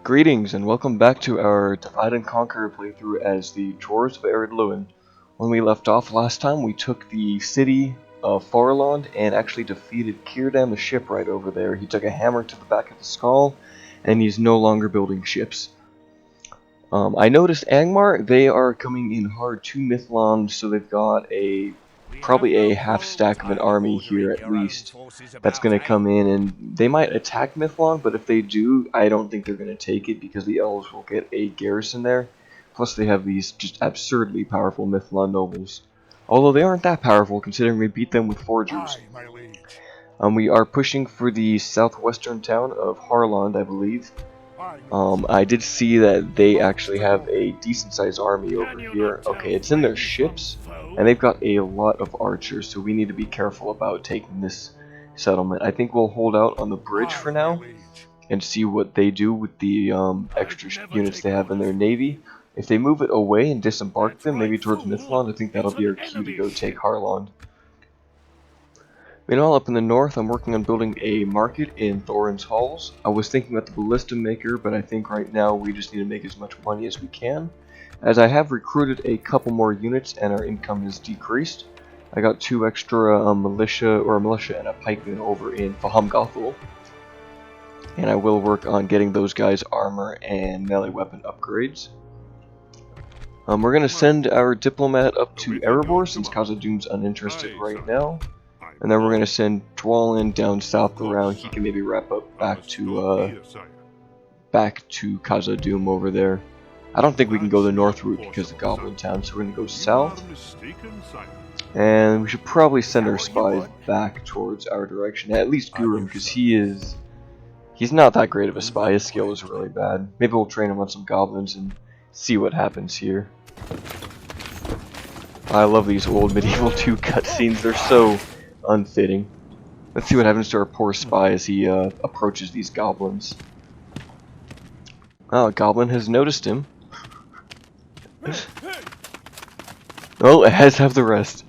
Greetings and welcome back to our Divide and Conquer playthrough as the Dwarves of Ered Luin. When we left off last time, we took the city of Farland and actually defeated Kirdam, the shipwright over there. He took a hammer to the back of the skull, and he's no longer building ships. I noticed Angmar, they are coming in hard to Mithlond, so they've got probably a half stack of an army here at least that's going to come in, and they might attack Mithlond, but if they do, I don't think they're going to take it because the elves will get a garrison there. Plus they have these just absurdly powerful Mithlond nobles. Although they aren't that powerful considering we beat them with forgers. We are pushing for the southwestern town of Harland, I believe. I did see that they actually have a decent sized army over here. Okay, it's in their ships, and they've got a lot of archers, so we need to be careful about taking this settlement. I think we'll hold out on the bridge for now, and see what they do with the extra units they have in their navy. If they move it away and disembark them, maybe towards Mithlond, I think that'll be our cue to go take Harland. Meanwhile, up in the north, I'm working on building a market in Thorin's halls. I was thinking about the ballista maker, but I think right now we just need to make as much money as we can. As I have recruited a couple more units and our income has decreased, I got 2 extra militia and a pikeman over in Fahamgathul. And I will work on getting those guys armor and melee weapon upgrades. We're going to send our diplomat up to Erebor since Khazad-dûm's uninterested right now. And then we're going to send Dwalin down south around. He can maybe wrap up back to Khazad-dûm over there. I don't think we can go the north route because of Goblin Town, so we're going to go south. And we should probably send our spies back towards our direction. At least Gurum, because he's not that great of a spy. His skill is really bad. Maybe we'll train him on some goblins and see what happens here. I love these old Medieval 2 cutscenes. They're so unfitting. Let's see what happens to our poor spy as he approaches these goblins. Oh, a goblin has noticed him. Oh, as have the rest.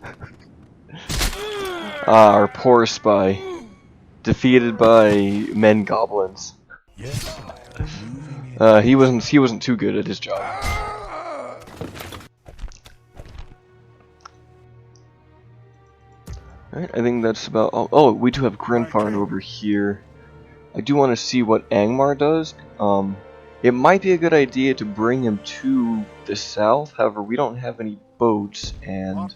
Ah, our poor spy. Defeated by men goblins. He wasn't too good at his job. Alright, I think that's about all. Oh, we do have Grenfarn over here. I do want to see what Angmar does. It might be a good idea to bring him to the south. However, we don't have any boats, and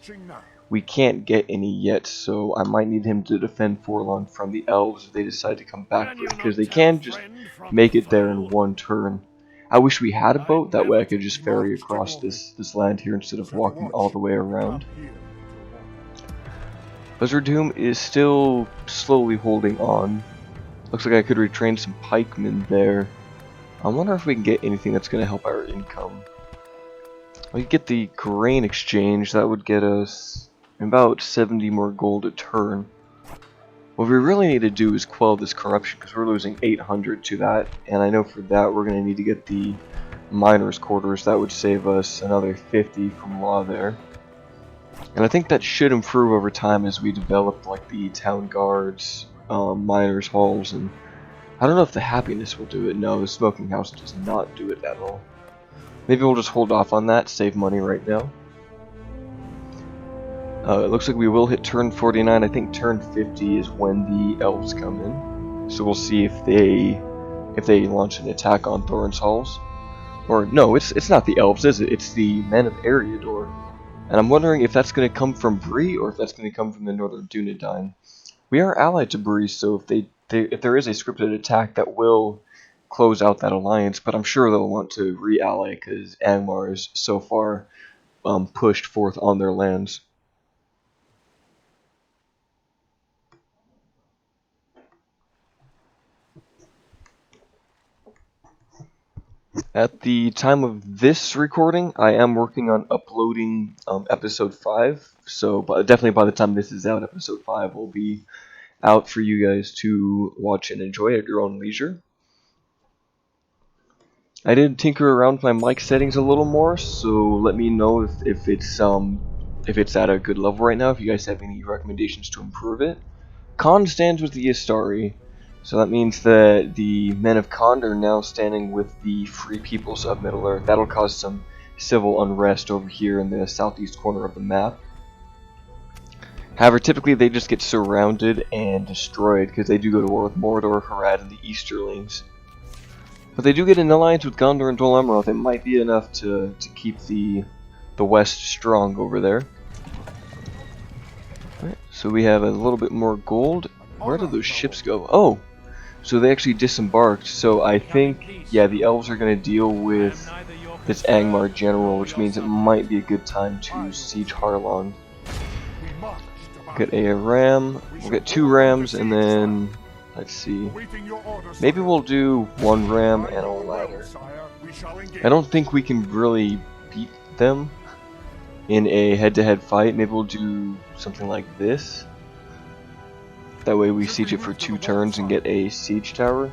we can't get any yet, so I might need him to defend Forlorn from the elves if they decide to come back here, because they can just make it there in one turn. I wish we had a boat, that way I could just ferry across this land here instead of walking all the way around. Khazad-dûm is still slowly holding on. Looks like I could retrain some pikemen there. I wonder if we can get anything that's going to help our income. We could get the grain exchange, that would get us about 70 more gold a turn. What we really need to do is quell this corruption because we're losing 800 to that, and I know for that we're going to need to get the miners' quarters. That would save us another 50 from law there. And I think that should improve over time as we develop like the town guards, miners' halls, and I don't know if the happiness will do it. No, the smoking house does not do it at all. Maybe we'll just hold off on that, save money right now. It looks like we will hit turn 49. I think turn 50 is when the elves come in. So we'll see if they launch an attack on Thorin's halls. Or no, it's not the elves, is it? It's the men of Eriador. And I'm wondering if that's going to come from Bree or if that's going to come from the Northern Dunedain. We are allied to Bree, so if there is a scripted attack, that will close out that alliance, but I'm sure they'll want to re-ally because Angmar is so far pushed forth on their lands. At the time of this recording, I am working on uploading episode 5, so definitely by the time this is out, episode 5 will be out for you guys to watch and enjoy at your own leisure. I did tinker around with my mic settings a little more, so let me know if it's at a good level right now, if you guys have any recommendations to improve it. Con stands with the Astari. So that means that the men of Khand are now standing with the free peoples of Middle-earth. That'll cause some civil unrest over here in the southeast corner of the map. However, typically they just get surrounded and destroyed because they do go to war with Mordor, Harad, and the Easterlings. But they do get an alliance with Gondor and Dol Amroth. It might be enough to keep the west strong over there. Right, so we have a little bit more gold. Where did those ships go? Oh! So they actually disembarked. So I think, yeah, the elves are going to deal with this Angmar general, which means it might be a good time to siege Harlon. Get a ram. We'll get 2 rams, and then let's see. Maybe we'll do 1 ram and a ladder. I don't think we can really beat them in a head-to-head fight. Maybe we'll do something like this. That way we siege it for 2 turns and get a siege tower.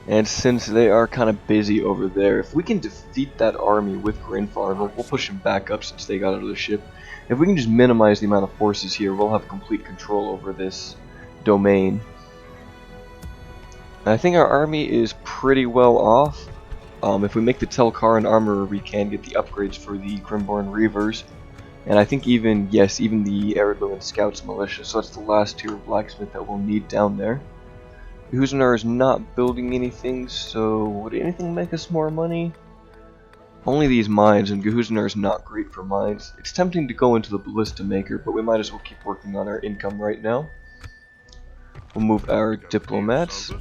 And since they are kind of busy over there, if we can defeat that army with Grandfather, we'll push them back up since they got out of the ship. If we can just minimize the amount of forces here, we'll have complete control over this domain. And I think our army is pretty well off. If we make the Telkaran armorer, we can get the upgrades for the Grimborn Reavers. And I think even the Ered Luin Scouts Militia, so that's the last tier of blacksmith that we'll need down there. Huzanar is not building anything, so would anything make us more money? Only these mines, and Gehuzanar is not great for mines. It's tempting to go into the Ballista Maker, but we might as well keep working on our income right now. We'll move our diplomats,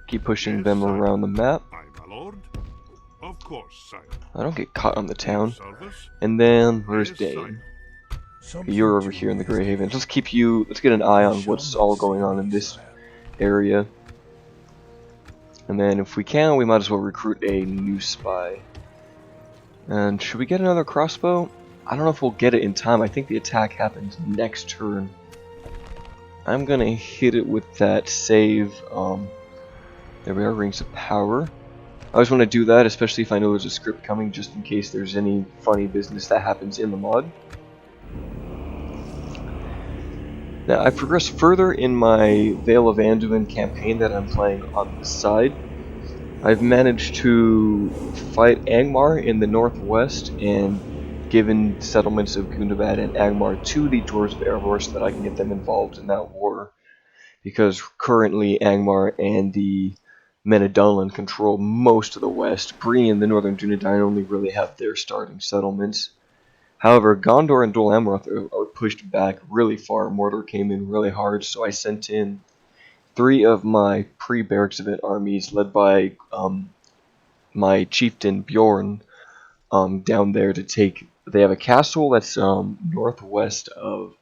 keep pushing them around the map. I don't get caught on the town. And then, where's Dane? You're over here in the Grey Havens. Let's get an eye on what's all going on in this area. And then if we can, we might as well recruit a new spy. And should we get another crossbow? I don't know if we'll get it in time. I think the attack happens next turn. I'm gonna hit it with that save. There we are, Rings of Power. I always want to do that, especially if I know there's a script coming, just in case there's any funny business that happens in the mod. Now, I've progressed further in my Vale of Anduin campaign that I'm playing on the side. I've managed to fight Angmar in the northwest and given settlements of Gundabad and Angmar to the Dwarves of Erebor so that I can get them involved in that war. Because currently Angmar and the men of Dunlan control most of the west. Bree and the northern Dunedain only really have their starting settlements. However, Gondor and Dol Amroth are pushed back really far. Mordor came in really hard, so I sent in 3 of my pre-Barracks event armies, led by my chieftain Bjorn, down there to take. They have a castle that's northwest of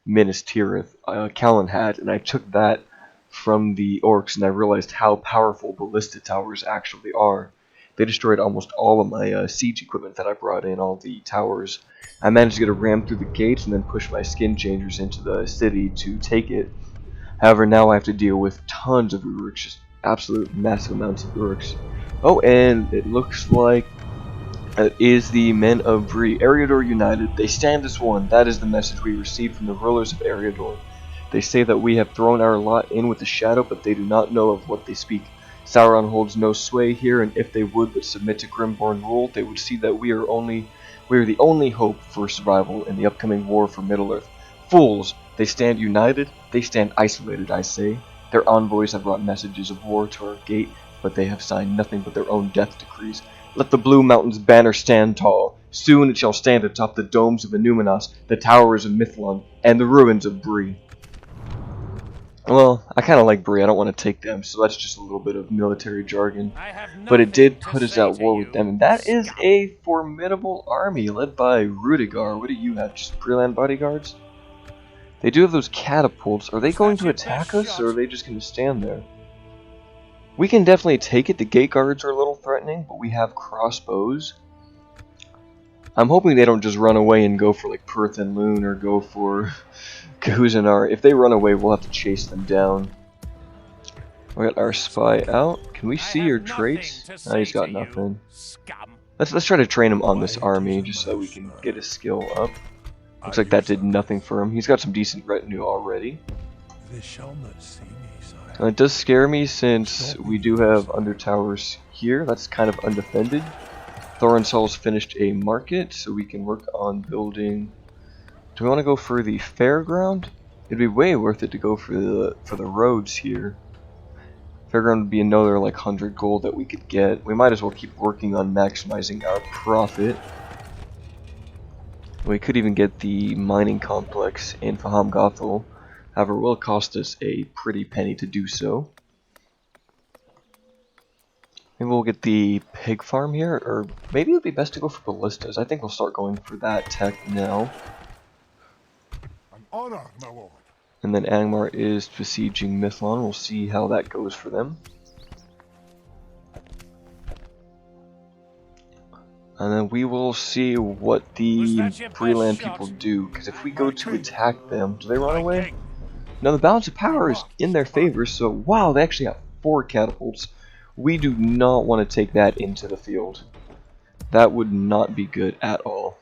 Minas Tirith, Calenhat, and I took that from the orcs, and I realized how powerful ballista towers actually are. They destroyed almost all of my siege equipment that I brought in, all the towers. I managed to get a ram through the gates and then push my skin changers into the city to take it. However, now I have to deal with tons of Urks, just absolute massive amounts of Urks. Oh, and it looks like it is the men of Bree. Eriador united. They stand as one. That is the message we received from the rulers of Eriador. They say that we have thrown our lot in with the shadow, but they do not know of what they speak. Sauron holds no sway here, and if they would but submit to Grimborn rule, they would see that we are the only hope for survival in the upcoming war for Middle-earth. Fools! They stand united, they stand isolated, I say. Their envoys have brought messages of war to our gate, but they have signed nothing but their own death decrees. Let the Blue Mountain's banner stand tall. Soon it shall stand atop the domes of Enumenos, the towers of Mithlond, and the ruins of Bree. Well, I kind of like Bree. I don't want to take them, so that's just a little bit of military jargon. But it did put us at war with them, and that is a formidable army led by Rudigar. What do you have? Just Breland bodyguards? They do have those catapults. Are they going to attack us, or are they just going to stand there? We can definitely take it. The gate guards are a little threatening, but we have crossbows. I'm hoping they don't just run away and go for like Perth and Loon or go for Gehuzanar. If they run away, we'll have to chase them down. We got our spy out. Can we see your traits? No, he's got nothing. Let's try to train him on this army just so we can get his skill up. Looks like that did nothing for him. He's got some decent retinue already. They shall not see me, sire. It does scare me since we do have under towers here. That's kind of undefended. Thorin's Hall's finished a market, so we can work on building. Do we want to go for the fairground? It'd be way worth it to go for the roads here. Fairground would be another like 100 gold that we could get. We might as well keep working on maximizing our profit. We could even get the mining complex in Faham Gothel. However, it will cost us a pretty penny to do so. Maybe we'll get the pig farm here, or maybe it would be best to go for ballistas. I think we'll start going for that tech now. An honor, my lord. And then Angmar is besieging Mithlon. We'll see how that goes for them. And then we will see what the Freeland people do, because if we go to attack them, do they run away? Now the balance of power is in their favor, so wow, they actually have 4 catapults. We do not want to take that into the field. That would not be good at all.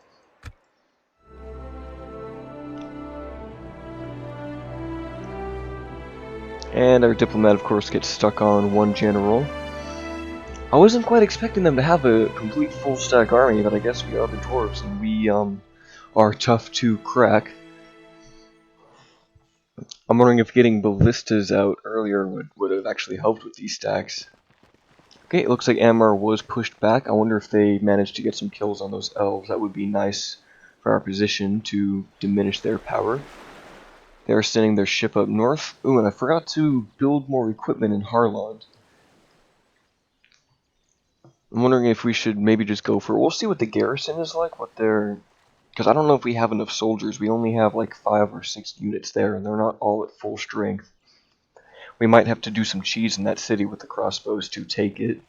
And our diplomat, of course, gets stuck on 1 general. I wasn't quite expecting them to have a complete full stack army, but I guess we are the dwarves and we are tough to crack. I'm wondering if getting ballistas out earlier would have actually helped with these stacks. Okay, it looks like Angmar was pushed back. I wonder if they managed to get some kills on those elves. That would be nice for our position to diminish their power. They're sending their ship up north. Ooh, and I forgot to build more equipment in Harland. I'm wondering if we should maybe just go for... We'll see what the garrison is like, what they're... Because I don't know if we have enough soldiers. We only have like 5 or 6 units there, and they're not all at full strength. We might have to do some cheese in that city with the crossbows to take it.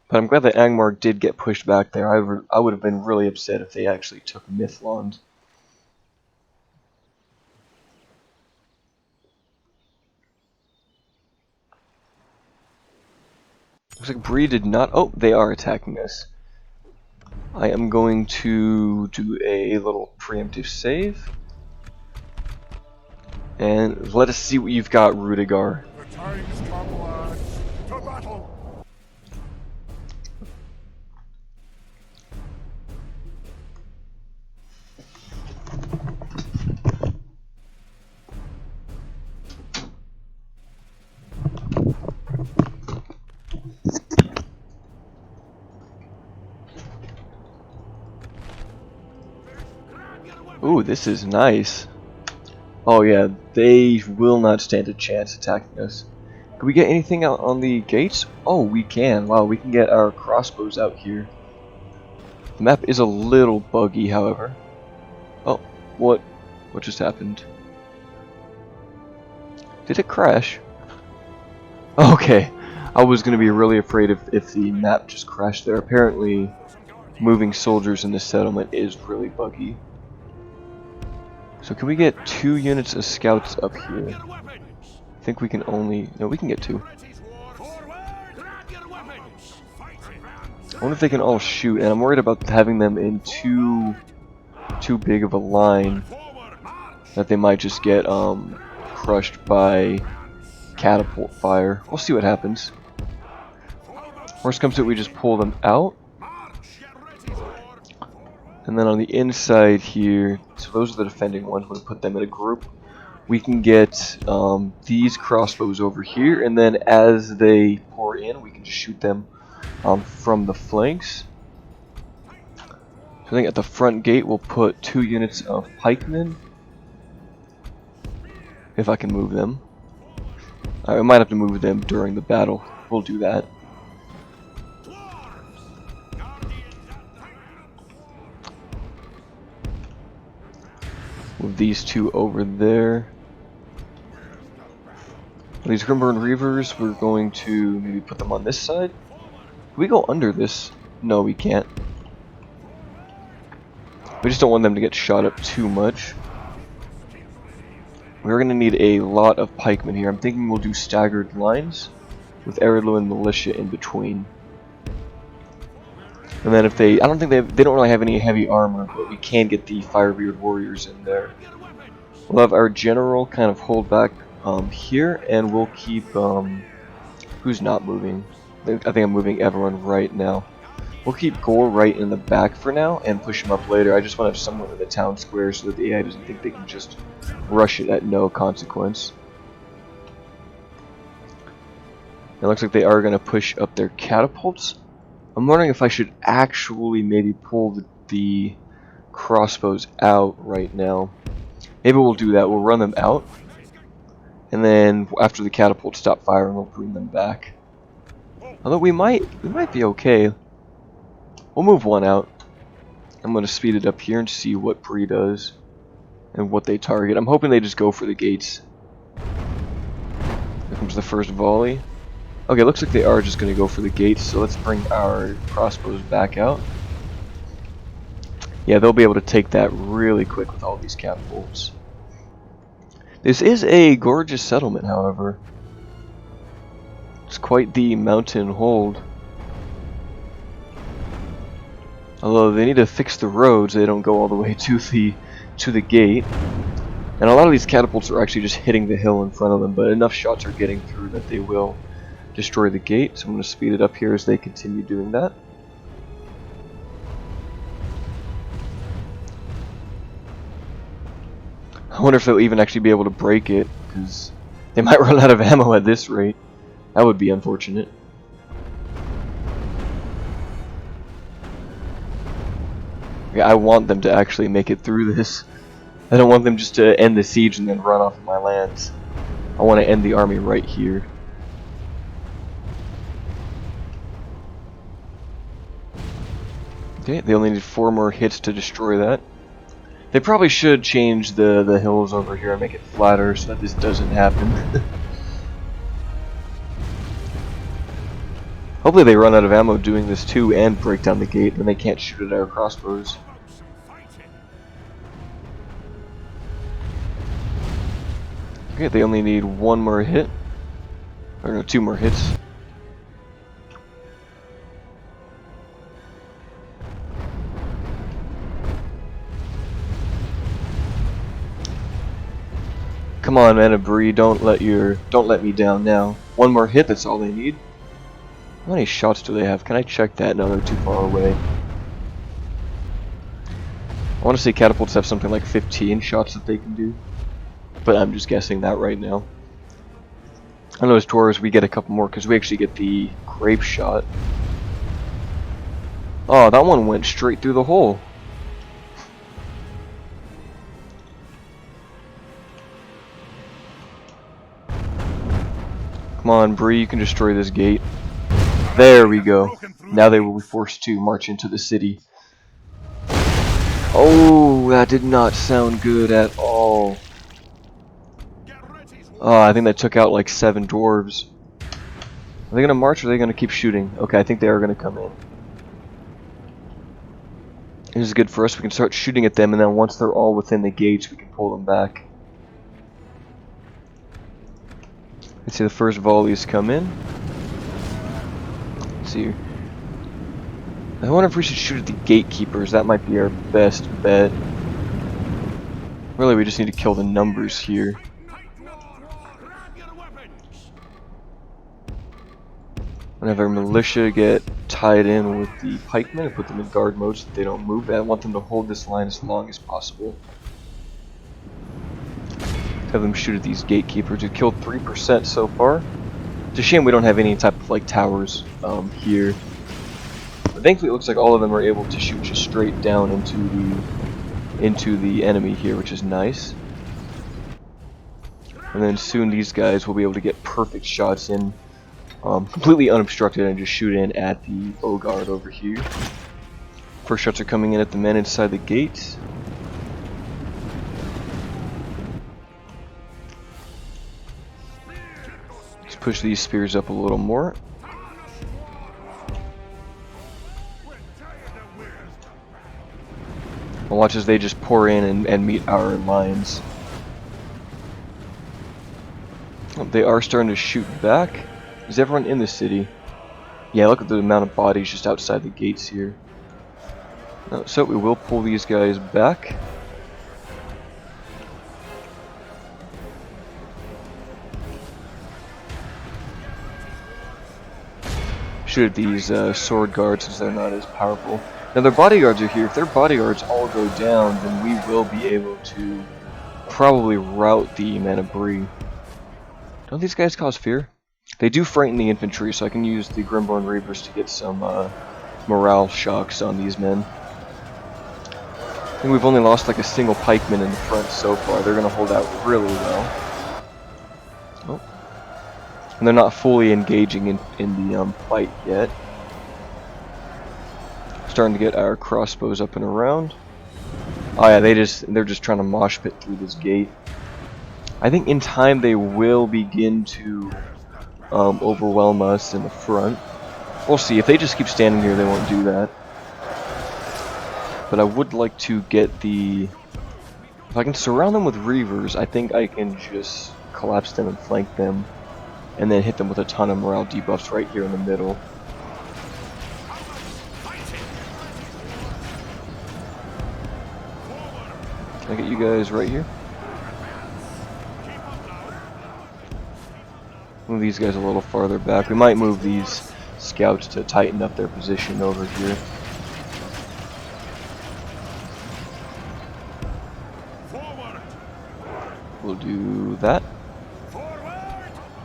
But I'm glad that Angmar did get pushed back there. I would have been really upset if they actually took Mithlond. Looks like Bree did not... Oh, they are attacking us. I am going to do a little preemptive save. And let us see what you've got, Rudigar. The time's come, lads. To battle. Ooh, this is nice. Oh yeah, they will not stand a chance attacking us. Can we get anything out on the gates? Oh, we can. Wow, we can get our crossbows out here. The map is a little buggy, however. Oh, what just happened? Did it crash? Okay, I was going to be really afraid if the map just crashed there. Apparently, moving soldiers in this settlement is really buggy. So can we get 2 units of scouts up here? I think we can only... No, we can get 2. I wonder if they can all shoot, and I'm worried about having them in too big of a line that they might just get crushed by catapult fire. We'll see what happens. Worst comes to it, we just pull them out. And then on the inside here, so those are the defending ones, we'll put them in a group. We can get these crossbows over here, and then as they pour in, we can just shoot them from the flanks. So I think at the front gate we'll put 2 units of pikemen, if I can move them. I might have to move them during the battle. We'll do that. Move these 2 over there. These Grimburn Reavers, we're going to maybe put them on this side. Can we go under this? No, we can't. We just don't want them to get shot up too much. We're going to need a lot of pikemen here. I'm thinking we'll do staggered lines with Ered Luin militia in between. And then if they don't really have any heavy armor, but we can get the Firebeard warriors in there. We'll have our general kind of hold back here, and we'll keep who's not moving? I think I'm moving everyone right now. We'll keep Gore right in the back for now and push him up later. I just want to have someone in the town square so that the AI doesn't think they can just rush it at no consequence. It looks like they are going to push up their catapults. I'm wondering if I should actually maybe pull the crossbows out right now. Maybe we'll do that. We'll run them out. And then after the catapults stop firing, we'll bring them back. Although we might be okay. We'll move one out. I'm going to speed it up here and see what Bree does and what they target. I'm hoping they just go for the gates. Here comes the first volley. Okay, looks like they are just going to go for the gates, so let's bring our crossbows back out. Yeah, they'll be able to take that really quick with all these catapults. This is a gorgeous settlement, however. It's quite the mountain hold. Although they need to fix the roads, they don't go all the way to the gate. And a lot of these catapults are actually just hitting the hill in front of them, but enough shots are getting through that they will destroy the gate. So I'm going to speed it up here as they continue doing that. I wonder if they'll even actually be able to break it, because they might run out of ammo at this rate. That would be unfortunate. Yeah, I want them to actually make it through this. I don't want them just to end the siege and then run off of my lands. I want to end the army right here. Okay, they only need 4 more hits to destroy that. They probably should change the hills over here and make it flatter so that this doesn't happen. Hopefully they run out of ammo doing this too and break down the gate, and they can't shoot at our crossbows. Okay, they only need 1 more hit. Or no, 2 more hits. Come on, man, Bree, don't let me down now. 1 more hit, that's all they need. How many shots do they have? Can I check that? No, they're too far away. I want to say catapults have something like 15 shots that they can do, but I'm just guessing that right now. I know as dwarves we get a couple more because we actually get the grape shot. Oh, that one went straight through the hole. Come on, Bree, you can destroy this gate. There we go. Now they will be forced to march into the city. Oh, that did not sound good at all. Oh, I think that took out like 7 dwarves. Are they going to march or are they going to keep shooting? Okay, I think they are going to come in. This is good for us. We can start shooting at them, and then once they're all within the gates, we can pull them back. Let's see the first volleys come in. Let's see. I wonder if we should shoot at the gatekeepers. That might be our best bet. Really, we just need to kill the numbers here. I'm gonna have our militia get tied in with the pikemen and put them in guard mode so that they don't move. I want them to hold this line as long as possible. Have them shoot at these gatekeepers. We've killed 3% so far. It's a shame we don't have any type of like towers here. But thankfully it looks like all of them are able to shoot just straight down into the enemy here, which is nice. And then soon these guys will be able to get perfect shots in, completely unobstructed, and just shoot in at the Ogard over here. First shots are coming in at the men inside the gates. Let's push these spears up a little more. And watch as they just pour in and meet our lines. Oh, they are starting to shoot back. Is everyone in the city? Yeah, look at the amount of bodies just outside the gates here. So we will pull these guys back. shoot at these sword guards since they're not as powerful. Now their bodyguards are here. If their bodyguards all go down, then we will be able to probably rout the mana Bree. Don't these guys cause fear? They do frighten the infantry, so I can use the Grimborn Reavers to get some morale shocks on these men. I think we've only lost like a single pikeman in the front so far. They're going to hold out really well. Oh. And they're not fully engaging in the fight yet. Starting to get our crossbows up and around. Oh yeah, they're just trying to mosh pit through this gate. I think in time they will begin to overwhelm us in the front. We'll see. If they just keep standing here, they won't do that. But I would like to get the... If I can surround them with Reavers, I think I can just collapse them and flank them. And then hit them with a ton of morale debuffs right here in the middle. Can I get you guys right here? Move these guys a little farther back. We might move these scouts to tighten up their position over here. We'll do that.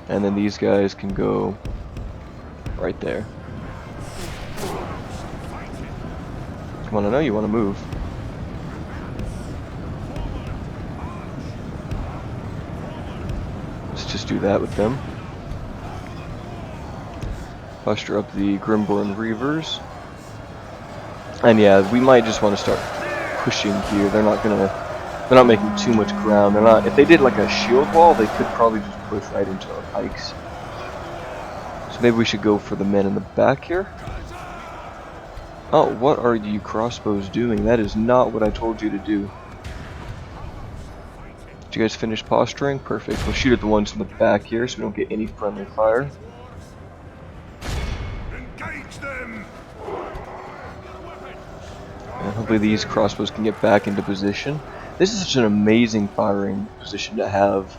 And then these guys can go right there. Come on, I know you want to move. Let's just do that with them. Muster up the Grimborn Reavers. And yeah, we might just want to start pushing here. They're not making too much ground. If they did like a shield wall, they could probably just push right into our pikes. So maybe we should go for the men in the back here. Oh, what are you crossbows doing? That is not what I told you to do. Did you guys finish posturing? Perfect. We'll shoot at the ones in the back here so we don't get any friendly fire. Engage them. And hopefully these crossbows can get back into position. This is such an amazing firing position to have,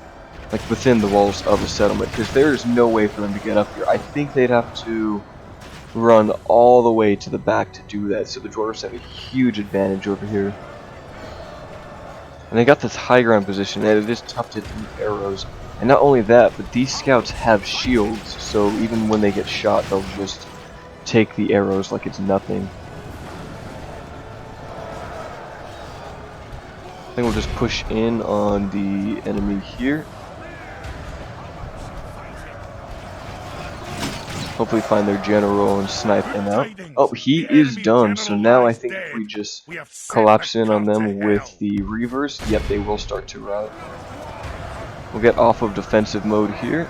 like within the walls of the settlement, because there is no way for them to get up here. I think they'd have to run all the way to the back to do that, so the dwarves have a huge advantage over here. And they got this high ground position, and it is tough to hit them with arrows. And not only that, but these scouts have shields, so even when they get shot, they'll just take the arrows like it's nothing. I think we'll just push in on the enemy here. Hopefully find their general and snipe him out. Oh, he is done, so now I think if we just collapse in on them with the Reavers, yep, they will start to rout. We'll get off of defensive mode here.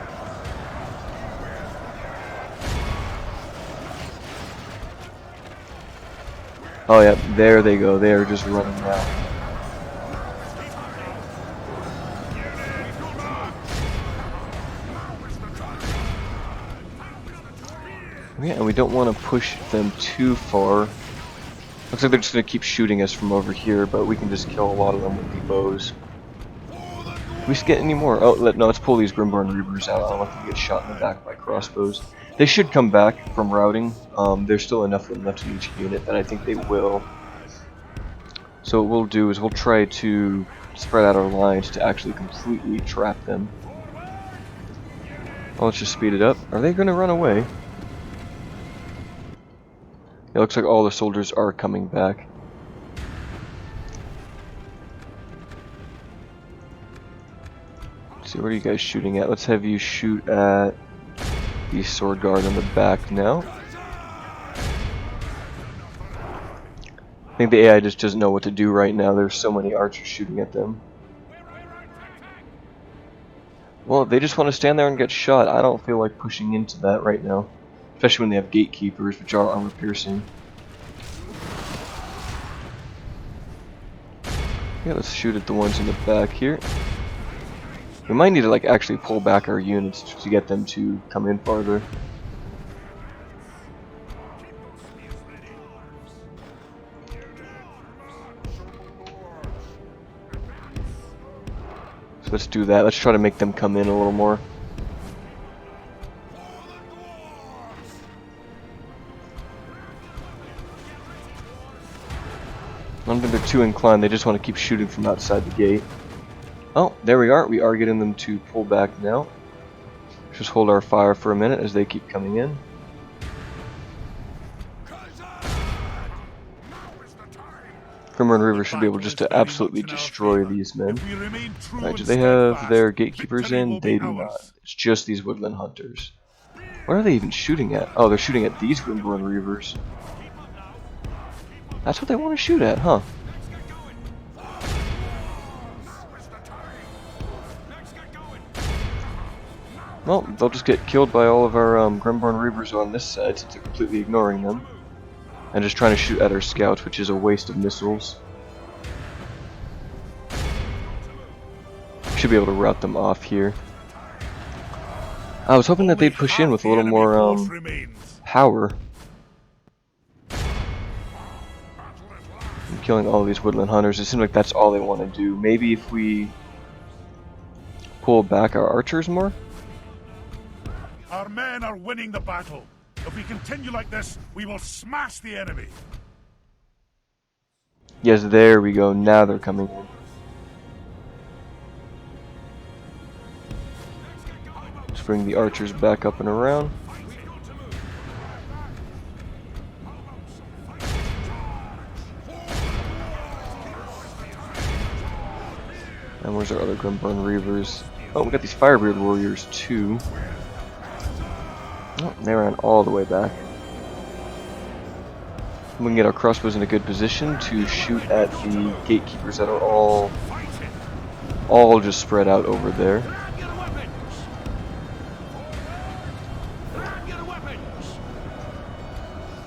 Oh yeah, there they go, they are just running now. Yeah, and we don't want to push them too far. Looks like they're just going to keep shooting us from over here, but we can just kill a lot of them with the bows. Can we get any more? Oh, no, let's pull these Grimborn Reavers out. I don't want them to get shot in the back by crossbows. They should come back from routing. There's still enough of them left in each unit that I think they will. So what we'll do is we'll try to spread out our lines to actually completely trap them. Oh, let's just speed it up. Are they going to run away? It looks like all the soldiers are coming back. Let's see, what are you guys shooting at? Let's have you shoot at the sword guard on the back now. I think the AI just doesn't know what to do right now. There's so many archers shooting at them. Well, they just want to stand there and get shot. I don't feel like pushing into that right now. Especially when they have gatekeepers, which are armor piercing. Yeah, let's shoot at the ones in the back here. We might need to like actually pull back our units to get them to come in farther. So let's do that. Let's try to make them come in a little more. I don't think they're too inclined, they just want to keep shooting from outside the gate. Oh, there we are. We are getting them to pull back now. Just hold our fire for a minute as they keep coming in. Grimmer and Reaver should be able just to absolutely destroy these men. Alright, do they have their gatekeepers in? They do not. It's just these woodland hunters. What are they even shooting at? Oh, they're shooting at these Grimmer and Reavers. That's what they want to shoot at, huh? Well, they'll just get killed by all of our Grimborn Reavers on this side since they're completely ignoring them. And just trying to shoot at our scouts, which is a waste of missiles. Should be able to rout them off here. I was hoping that they'd push in with a little more power. I'm killing all these woodland hunters. It seems like that's all they want to do. Maybe if we pull back our archers more? Our men are winning the battle. If we continue like this, we will smash the enemy. Yes, there we go. Now they're coming in. Let's bring the archers back up and around. And where's our other Grimborn Reavers? Oh, we got these Firebeard warriors too. Oh, they ran all the way back. We can get our crossbows in a good position to shoot at the gatekeepers that are all just spread out over there.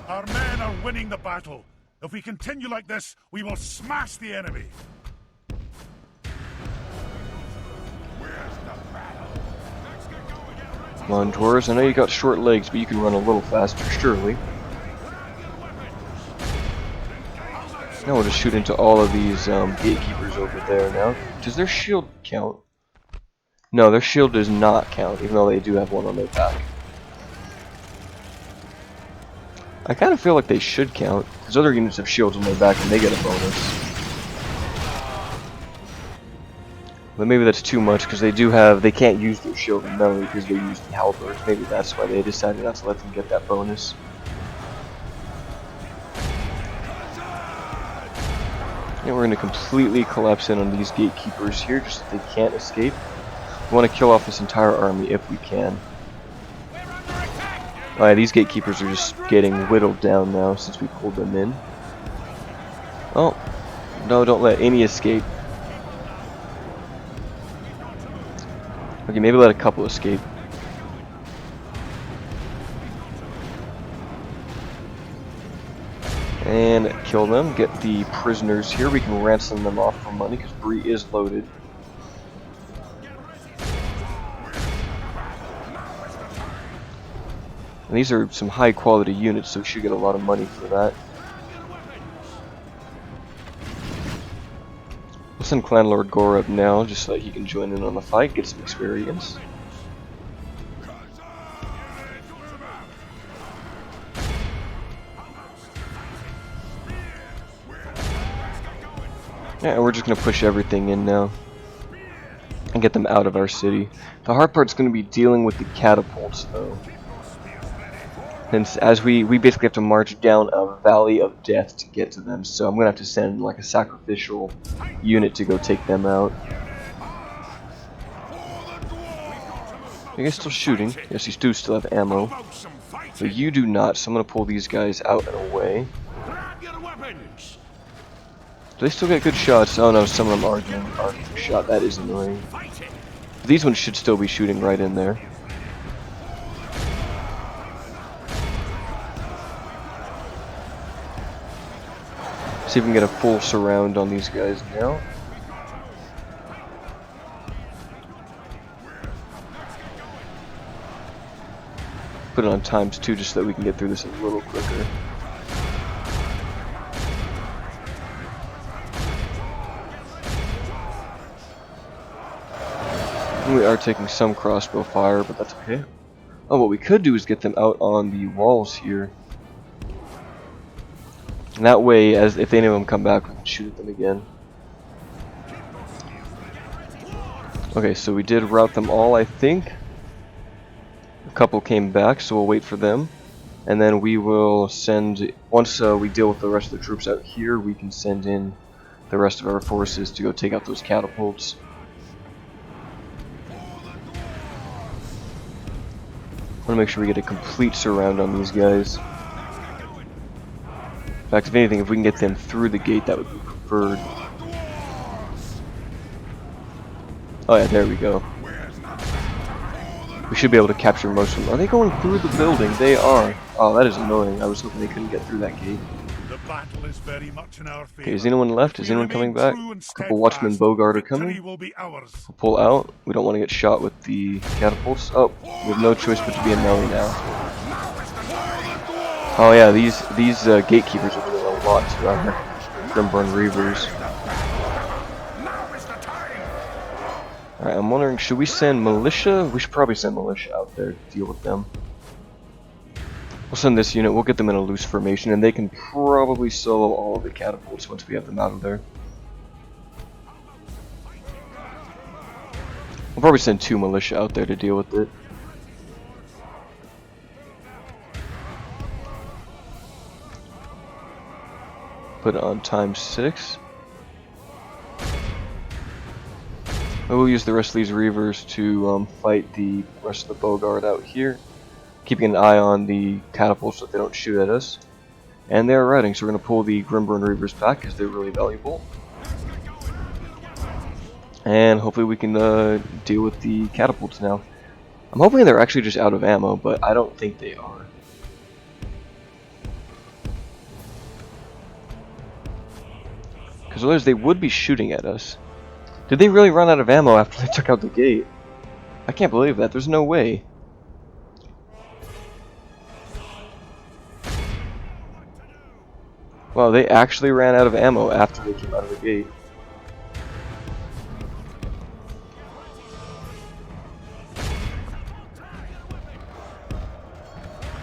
Our men are winning the battle. If we continue like this, we will smash the enemy. Come on, dwarves. I know you got short legs, but you can run a little faster, surely. Now we'll just shoot into all of these gatekeepers over there now. Does their shield count? No, their shield does not count, even though they do have one on their back. I kind of feel like they should count, because other units have shields on their back and they get a bonus. But maybe that's too much, because they can't use their shield in melee because they use the halberd. Maybe that's why they decided not to let them get that bonus. And we're going to completely collapse in on these gatekeepers here, just so they can't escape. We want to kill off this entire army if we can. Alright, these gatekeepers are just getting whittled down now since we pulled them in. Oh, no, don't let any escape. Okay, maybe let a couple escape. And kill them, get the prisoners here. We can ransom them off for money because Bree is loaded. And these are some high quality units, so we should get a lot of money for that. We'll send Clan Lord Gore up now, just so that he can join in on the fight, get some experience. Yeah, and we're just going to push everything in now. And get them out of our city. The hard part's going to be dealing with the catapults, though. And as we basically have to march down a valley of death to get to them, so I'm going to have to send like a sacrificial unit to go take them out. You guys still shooting? Yes, you do still have ammo. But you do not, so I'm going to pull these guys out and away. Do they still get good shots? Oh no, some of them are getting arcing shot. That is annoying. These ones should still be shooting right in there. See if we can get a full surround on these guys now. Put it on ×2 just so that we can get through this a little quicker. We are taking some crossbow fire, but that's okay. Oh, what we could do is get them out on the walls here. And that way, as if any of them come back, we can shoot at them again. Okay, so we did rout them all, I think. A couple came back, so we'll wait for them. And then we will send, once we deal with the rest of the troops out here, we can send in the rest of our forces to go take out those catapults. I want to make sure we get a complete surround on these guys. In fact, if anything, if we can get them through the gate, that would be preferred. Oh yeah, there we go. We should be able to capture most of them. Are they going through the building? They are. Oh, that is annoying. I was hoping they couldn't get through that gate. The battle is very much in our favor. Okay, is anyone left? Is anyone coming back? A couple Watchmen Bogart are coming. Will be ours. We'll pull out. We don't want to get shot with the catapults. Oh, we have no choice but to be in melee now. Oh yeah, these gatekeepers are doing a lot to our Grimburn Reavers. Alright, I'm wondering, should we send militia? We should probably send militia out there to deal with them. We'll send this unit, we'll get them in a loose formation, and they can probably solo all of the catapults once we have them out of there. We'll probably send 2 militia out there to deal with it. Put it on ×6. We'll use the rest of these Reavers to fight the rest of the Bogart out here, keeping an eye on the catapults so that they don't shoot at us. And they're riding, so we're going to pull the Grimburn Reavers back because they're really valuable. And hopefully we can deal with the catapults now. I'm hoping they're actually just out of ammo, but I don't think they are. Because otherwise they would be shooting at us. Did they really run out of ammo after they took out the gate? I can't believe that. There's no way. Wow, they actually ran out of ammo after they came out of the gate.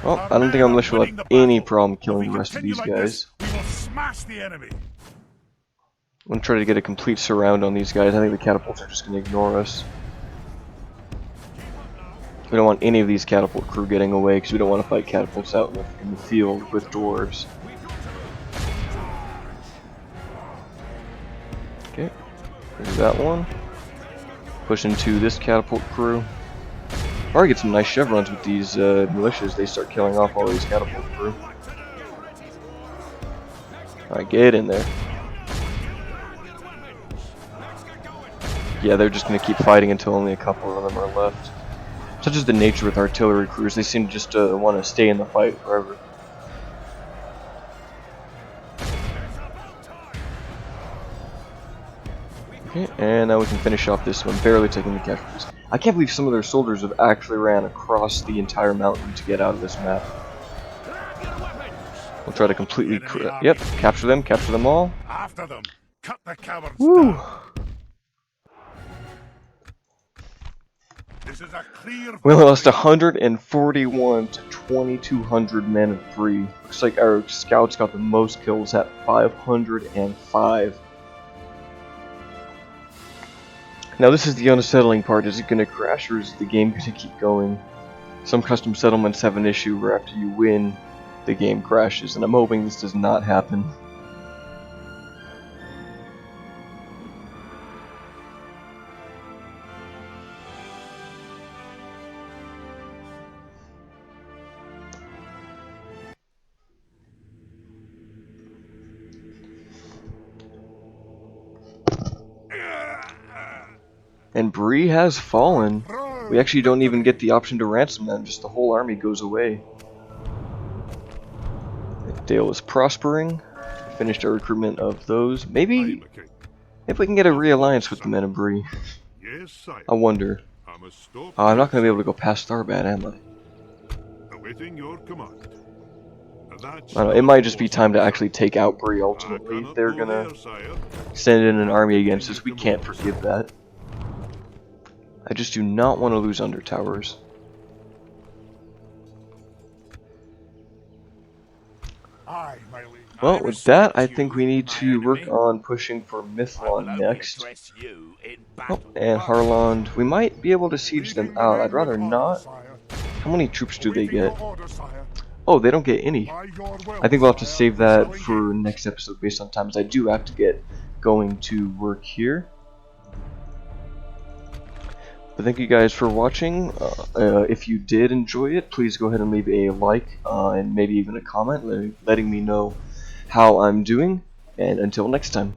Well, I don't think our militia will have any problem killing the rest of these guys. We will smash the enemy. I'm going to try to get a complete surround on these guys. I think the catapults are just going to ignore us. We don't want any of these catapult crew getting away because we don't want to fight catapults out in the field with dwarves. Okay, there's that one. Push into this catapult crew. Or get some nice chevrons with these militias. They start killing off all these catapult crew. Alright, get in there. Yeah, they're just going to keep fighting until only a couple of them are left. Such is the nature with artillery crews, they seem just to want to stay in the fight forever. Okay, and now we can finish off this one, barely taking the casualties. I can't believe some of their soldiers have actually ran across the entire mountain to get out of this map. We'll try to completely, capture them all. After them, cut the cowards Woo! down. This is a clear. We only lost 141 to 2,200 men and 3. Looks like our scouts got the most kills at 505. Now this is the unsettling part. Is it going to crash or is the game going to keep going? Some custom settlements have an issue where after you win, the game crashes, and I'm hoping this does not happen. And Bree has fallen. We actually don't even get the option to ransom them, just the whole army goes away. Dale is prospering. We finished our recruitment of those. Maybe if we can get a realliance with the men of Bree. I wonder. I'm not going to be able to go past Tharbad, am I? Awaiting your command. I don't know, it might just be time to actually take out Bree ultimately. If they're going to send in an army against us, we can't forgive that. I just do not want to lose Under Towers. Aye, my liege. Well, with that, I think we need to work on pushing for Mithlon next. Oh, and Harlond, we might be able to siege them out. I'd rather not. How many troops do they get? Oh, they don't get any. I think we'll have to save that for next episode based on times. I do have to get going to work here. But thank you guys for watching. If you did enjoy it, please go ahead and leave a like and maybe even a comment letting me know how I'm doing. And until next time.